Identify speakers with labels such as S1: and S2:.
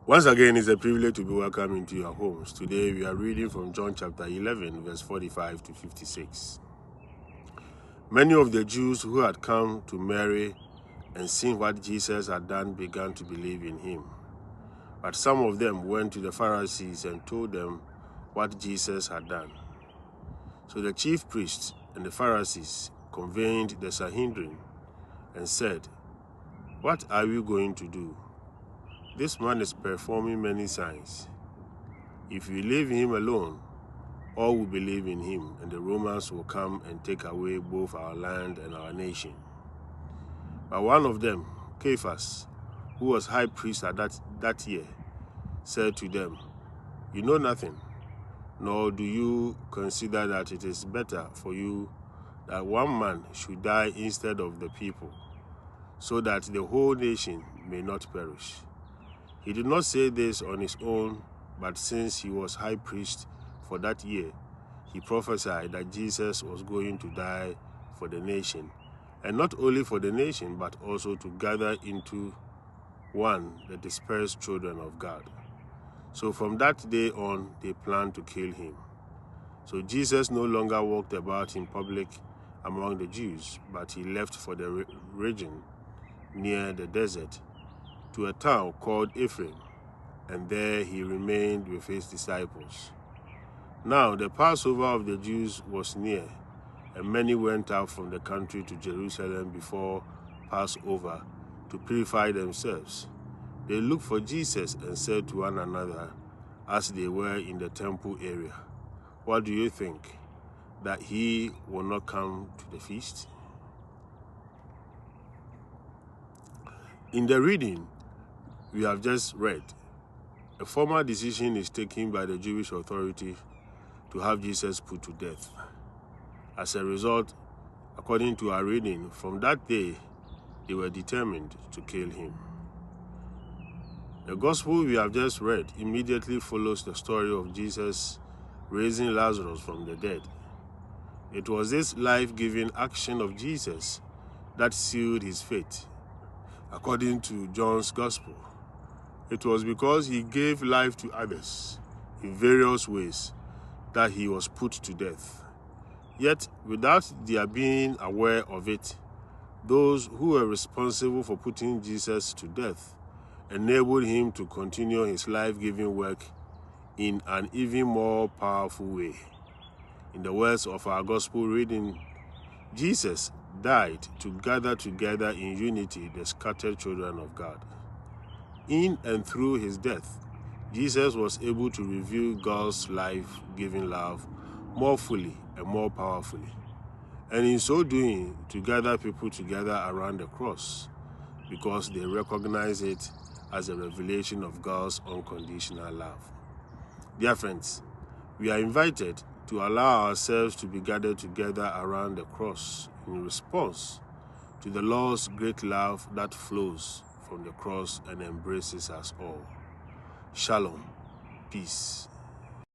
S1: Once again, it's a privilege to be welcome into your homes. Today, we are reading from John chapter 11, verse 45 to 56. Many of the Jews who had come to Mary and seen what Jesus had done began to believe in him. But some of them went to the Pharisees and told them what Jesus had done. So the chief priests and the Pharisees convened the Sanhedrin and said, "What are we going to do? This man is performing many signs. If we leave him alone, all will believe in him, and the Romans will come and take away both our land and our nation." But one of them, Caiaphas, who was high priest at that year, said to them, "You know nothing, nor do you consider that it is better for you that one man should die instead of the people, so that the whole nation may not perish." He did not say this on his own, but since he was high priest for that year, he prophesied that Jesus was going to die for the nation, and not only for the nation, but also to gather into one the dispersed children of God. So from that day on, they planned to kill him. So Jesus no longer walked about in public among the Jews, but he left for the region near the desert to a town called Ephraim, and there he remained with his disciples. Now the Passover of the Jews was near, and many went out from the country to Jerusalem before Passover to purify themselves. They looked for Jesus and said to one another as they were in the temple area, "What do you think? That he will not come to the feast?" In the reading we have just read, a formal decision is taken by the Jewish authority to have Jesus put to death. As a result, according to our reading, from that day, they were determined to kill him. The gospel we have just read immediately follows the story of Jesus raising Lazarus from the dead. It was this life-giving action of Jesus that sealed his fate. According to John's gospel, it was because he gave life to others in various ways that he was put to death. Yet, without their being aware of it, those who were responsible for putting Jesus to death enabled him to continue his life-giving work in an even more powerful way. In the words of our gospel reading, Jesus died to gather together in unity the scattered children of God. In and through his death, Jesus was able to reveal God's life-giving love more fully and more powerfully, and in so doing, to gather people together around the cross, because they recognize it as a revelation of God's unconditional love. Dear friends, we are invited to allow ourselves to be gathered together around the cross in response to the Lord's great love that flows from the cross and embraces us all. Shalom. Peace.